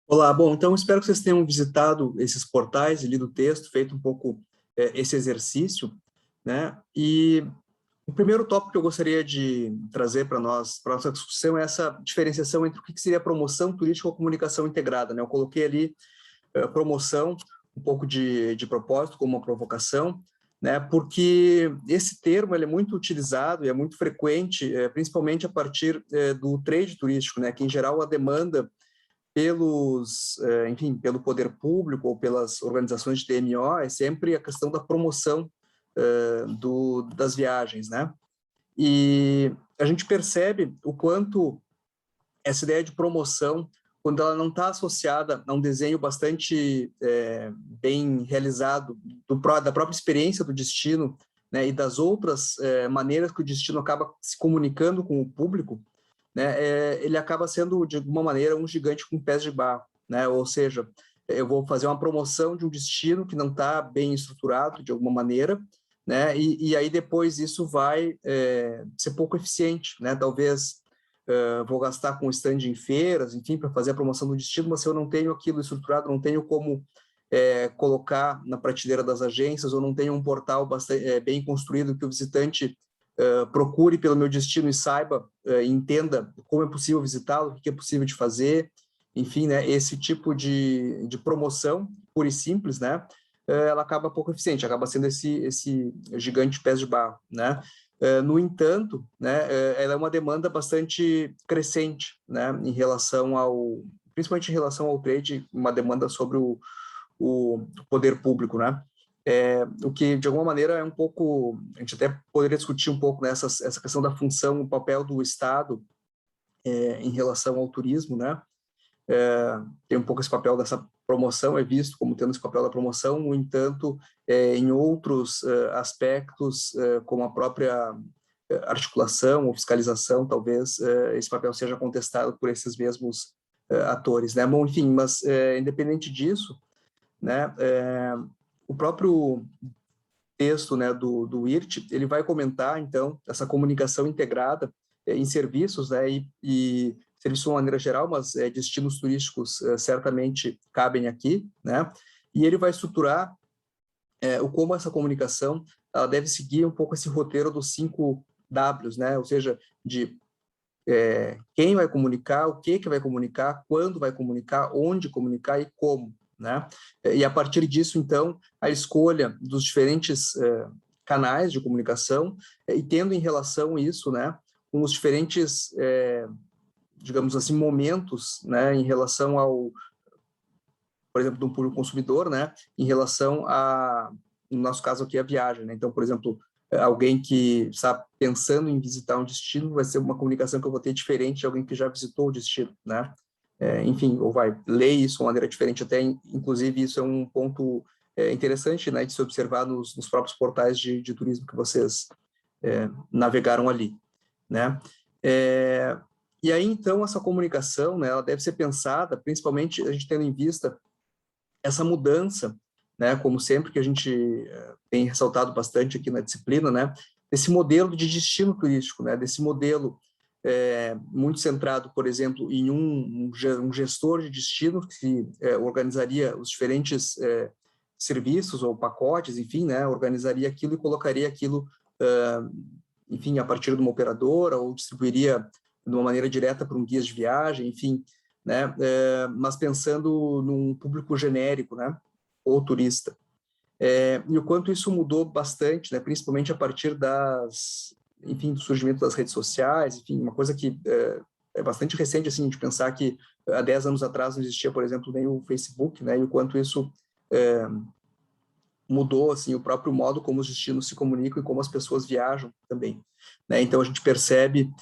Olá, bom, então espero que vocês tenham visitado esses portais e lido o texto, feito um pouco esse exercício, né? E o primeiro tópico que eu gostaria de trazer para nossa discussão é essa diferenciação entre o que seria promoção turística ou comunicação integrada, né? Eu coloquei ali promoção, um pouco de propósito, como uma provocação, né? Porque esse termo ele é muito utilizado e é muito frequente, principalmente a partir do trade turístico, né? Que em geral a demanda enfim, pelo poder público ou pelas organizações de TMO, é sempre a questão da promoção das viagens, né? E a gente percebe o quanto essa ideia de promoção, quando ela não está associada a um desenho bastante bem realizado da própria experiência do destino, né, e das outras maneiras que o destino acaba se comunicando com o público, né, ele acaba sendo, de alguma maneira, um gigante com pés de barro, né? Ou seja, eu vou fazer uma promoção de um destino que não está bem estruturado, de alguma maneira, né? E aí depois isso vai ser pouco eficiente, né? Talvez vou gastar com stand em feiras, enfim, para fazer a promoção do destino, mas se eu não tenho aquilo estruturado, não tenho como colocar na prateleira das agências, ou não tenho um portal bastante, bem construído que o visitante procure pelo meu destino e saiba, entenda como é possível visitá-lo, o que é possível de fazer, enfim, né, esse tipo de promoção, pura e simples, né, ela acaba pouco eficiente, acaba sendo esse gigante pés de barro, né. No entanto, né, ela é uma demanda bastante crescente, né, principalmente em relação ao trade, uma demanda sobre o poder público, né? O que, de alguma maneira, é um pouco... A gente até poderia discutir um pouco essa questão da função, o papel do Estado em relação ao turismo, né? Tem um pouco esse papel dessa promoção, é visto como tendo esse papel da promoção, no entanto, em outros aspectos, como a própria articulação ou fiscalização, talvez esse papel seja contestado por esses mesmos atores, né? Bom, enfim, mas independente disso, né, o próprio texto, né, do IRT, ele vai comentar, então, essa comunicação integrada em serviços, né, e serviços de uma maneira geral, mas destinos turísticos certamente cabem aqui, né, e ele vai estruturar o como essa comunicação ela deve seguir um pouco esse roteiro dos 5 Ws, né, ou seja, de quem vai comunicar, o que vai comunicar, quando vai comunicar, onde comunicar e como, né? E a partir disso, então, a escolha dos diferentes canais de comunicação e tendo em relação isso, né, com os diferentes, digamos assim, momentos, né, em relação ao, por exemplo, do público consumidor, né, em relação a, no nosso caso aqui, a viagem, né? Então, por exemplo, alguém que está pensando em visitar um destino vai ser uma comunicação que eu vou ter diferente de alguém que já visitou o destino, né? Enfim, ou vai ler isso de uma maneira diferente, até, inclusive, isso é um ponto interessante, né, de se observar nos próprios portais de turismo que vocês navegaram ali, né? E aí, então, essa comunicação, né, ela deve ser pensada, principalmente a gente tendo em vista essa mudança, né, como sempre que a gente tem ressaltado bastante aqui na disciplina, né, desse modelo de destino turístico, né, desse modelo muito centrado, por exemplo, em um gestor de destino que organizaria os diferentes serviços ou pacotes, enfim, né, organizaria aquilo e colocaria aquilo, enfim, a partir de uma operadora ou distribuiria de uma maneira direta para um guia de viagem, enfim, né, mas pensando num público genérico, né, ou turista. E o quanto isso mudou bastante, né, principalmente a partir enfim, do surgimento das redes sociais, enfim, uma coisa que é bastante recente, assim, de pensar que há 10 anos atrás não existia, por exemplo, nem o Facebook, né, e o quanto isso mudou, assim, o próprio modo como os destinos se comunicam e como as pessoas viajam também, né, então a gente percebe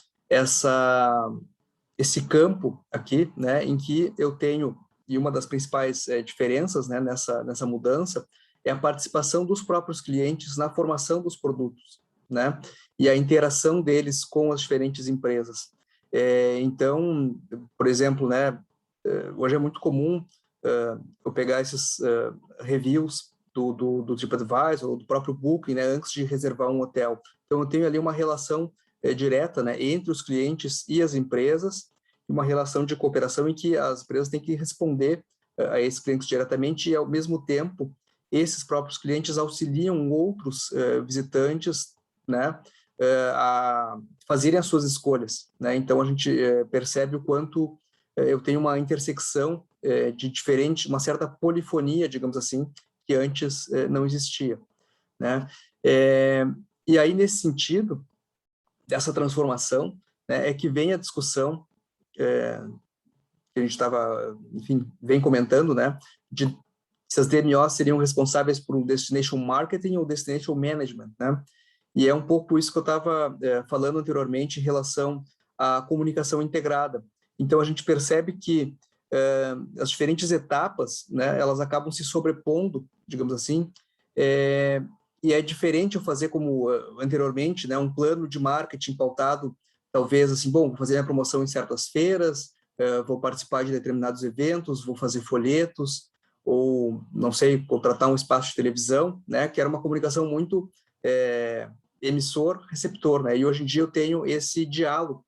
esse campo aqui, né, em que eu tenho, e uma das principais diferenças, né, nessa mudança, é a participação dos próprios clientes na formação dos produtos, né, e a interação deles com as diferentes empresas. Então, por exemplo, né, hoje é muito comum eu pegar esses reviews do TripAdvisor ou do próprio Booking, né, antes de reservar um hotel. Então, eu tenho ali uma relação direta, né, entre os clientes e as empresas, uma relação de cooperação em que as empresas têm que responder a esses clientes diretamente e, ao mesmo tempo, esses próprios clientes auxiliam outros visitantes, né, a fazerem as suas escolhas, né? Então, a gente percebe o quanto eu tenho uma intersecção de diferente, uma certa polifonia, digamos assim, que antes não existia, né? E aí, nesse sentido, dessa transformação, né, é que vem a discussão que a gente estava, enfim, vem comentando, né, de se as DMOs seriam responsáveis por um Destination Marketing ou Destination Management, né? E é um pouco isso que eu estava falando anteriormente em relação à comunicação integrada. Então, a gente percebe que as diferentes etapas, né, elas acabam se sobrepondo, digamos assim, e é diferente eu fazer como anteriormente, né, um plano de marketing pautado, talvez assim, bom, vou fazer minha promoção em certas feiras, vou participar de determinados eventos, vou fazer folhetos, ou, não sei, contratar um espaço de televisão, né, que era uma comunicação muito emissor-receptor, né, e hoje em dia eu tenho esse diálogo,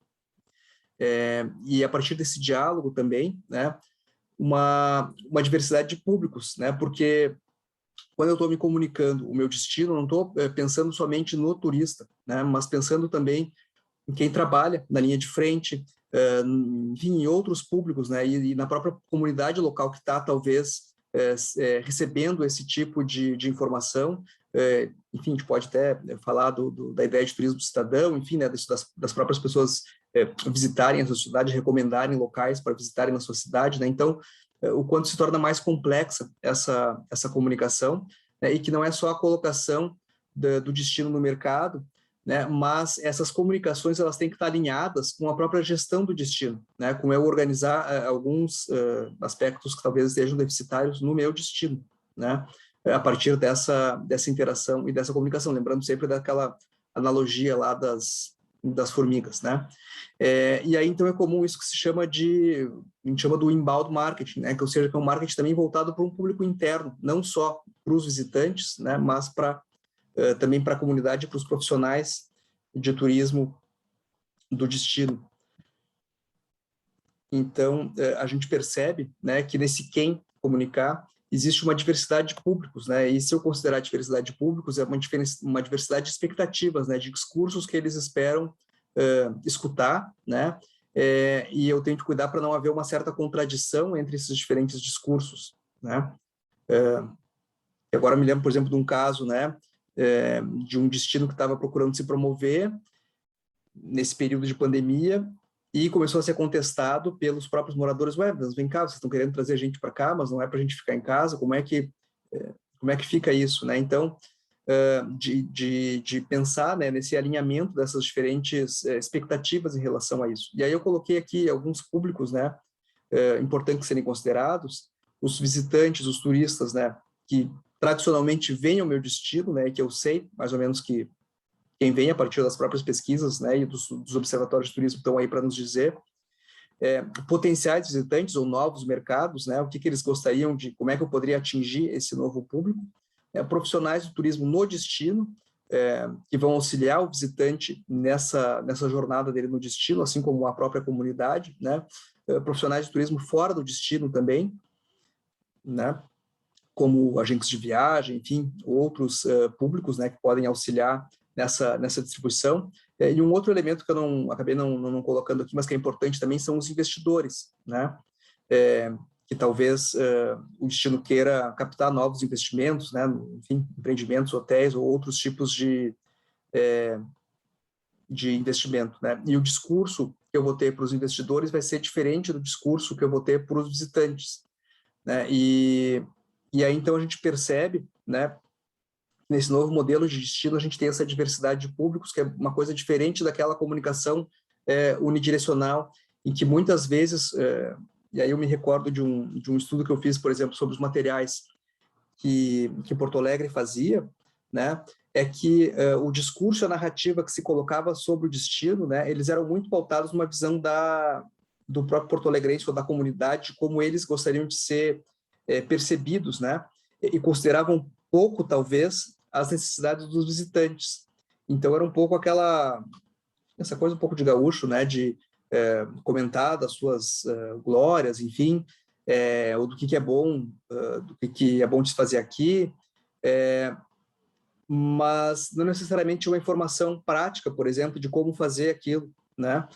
e a partir desse diálogo também, né, uma diversidade de públicos, né, porque quando eu estou me comunicando o meu destino, não estou pensando somente no turista, né, mas pensando também em quem trabalha na linha de frente, enfim, em outros públicos, né, e na própria comunidade local que está, talvez, recebendo esse tipo de informação. Enfim, a gente pode até falar da ideia de turismo cidadão, enfim, né, das próprias pessoas visitarem a sua cidade, recomendarem locais para visitarem na sua cidade, né, então, o quanto se torna mais complexa essa comunicação, né, e que não é só a colocação do destino no mercado, né, mas essas comunicações elas têm que estar alinhadas com a própria gestão do destino, né, com eu organizar alguns aspectos que talvez estejam deficitários no meu destino, né, a partir dessa interação e dessa comunicação, lembrando sempre daquela analogia lá das formigas, né. E aí, então, é comum isso que a gente chama do inbound marketing, né, ou seja, que é um marketing também voltado para um público interno, não só para os visitantes, né, mas também para a comunidade e para os profissionais de turismo do destino. Então, a gente percebe, né, que nesse quem comunicar existe uma diversidade de públicos, né, e se eu considerar a diversidade de públicos, é uma diversidade de expectativas, né, de discursos que eles esperam escutar, né, e eu tenho que cuidar para não haver uma certa contradição entre esses diferentes discursos, né. Agora me lembro, por exemplo, de um caso, né, de um destino que estava procurando se promover nesse período de pandemia e começou a ser contestado pelos próprios moradores. Ué, mas vem cá, vocês estão querendo trazer a gente para cá, mas não é para a gente ficar em casa, como é que fica isso, né? Então, de pensar, né, nesse alinhamento dessas diferentes expectativas em relação a isso. E aí eu coloquei aqui alguns públicos, né, importantes serem considerados, os visitantes, os turistas, né, que tradicionalmente vêm ao meu destino, né, que eu sei mais ou menos que quem vem a partir das próprias pesquisas, né, e dos observatórios de turismo estão aí para nos dizer, potenciais visitantes ou novos mercados, né, o que eles gostariam de, como é que eu poderia atingir esse novo público, profissionais do turismo no destino, que vão auxiliar o visitante nessa jornada dele no destino, assim como a própria comunidade, né, profissionais de turismo fora do destino também, né, como agentes de viagem, enfim, outros públicos, né, que podem auxiliar nessa distribuição. E um outro elemento que eu acabei não colocando aqui, mas que é importante também, são os investidores, né, que talvez o destino queira captar novos investimentos, né, enfim, empreendimentos, hotéis ou outros tipos de investimento, né, e o discurso que eu vou ter para os investidores vai ser diferente do discurso que eu vou ter para os visitantes, né, e aí, então, a gente percebe, né, nesse novo modelo de destino, a gente tem essa diversidade de públicos, que é uma coisa diferente daquela comunicação unidirecional, em que muitas vezes, e aí eu me recordo de um estudo que eu fiz, por exemplo, sobre os materiais que Porto Alegre fazia, né, é que o discurso e a narrativa que se colocava sobre o destino, né, eles eram muito pautados numa visão do próprio porto-alegrense ou da comunidade, como eles gostariam de ser percebidos, né, e consideravam pouco, talvez, as necessidades dos visitantes. Então, era um pouco essa coisa um pouco de gaúcho, né, de comentar das suas glórias, enfim, ou do que é bom, do que é bom de se fazer aqui, mas não necessariamente uma informação prática, por exemplo, de como fazer aquilo, né?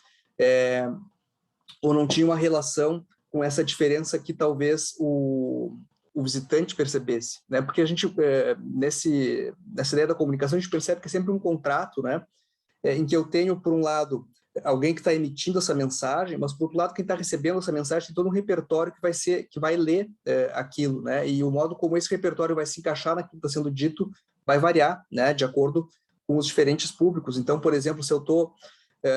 Ou não tinha uma relação com essa diferença que talvez o visitante percebesse, né? Porque a gente, nessa ideia da comunicação, a gente percebe que é sempre um contrato, né? Em que eu tenho, por um lado, alguém que está emitindo essa mensagem, mas, por outro lado, quem está recebendo essa mensagem tem todo um repertório que vai ler aquilo, né? E o modo como esse repertório vai se encaixar naquilo que está sendo dito vai variar, né? De acordo com os diferentes públicos. Então, por exemplo, se eu estou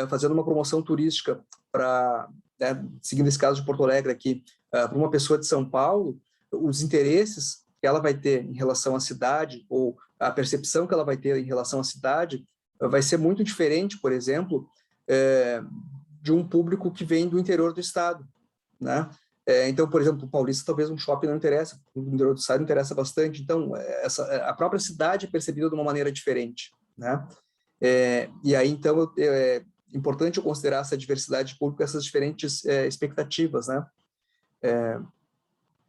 fazendo uma promoção turística para, né, seguindo esse caso de Porto Alegre aqui, para uma pessoa de São Paulo, os interesses que ela vai ter em relação à cidade, ou a percepção que ela vai ter em relação à cidade, vai ser muito diferente, por exemplo, de um público que vem do interior do estado, né? Então, por exemplo, o paulista talvez um shopping não interessa, o interior do estado interessa bastante. Então, a própria cidade é percebida de uma maneira diferente, né? E aí, então, é importante eu considerar essa diversidade de público, essas diferentes expectativas, né?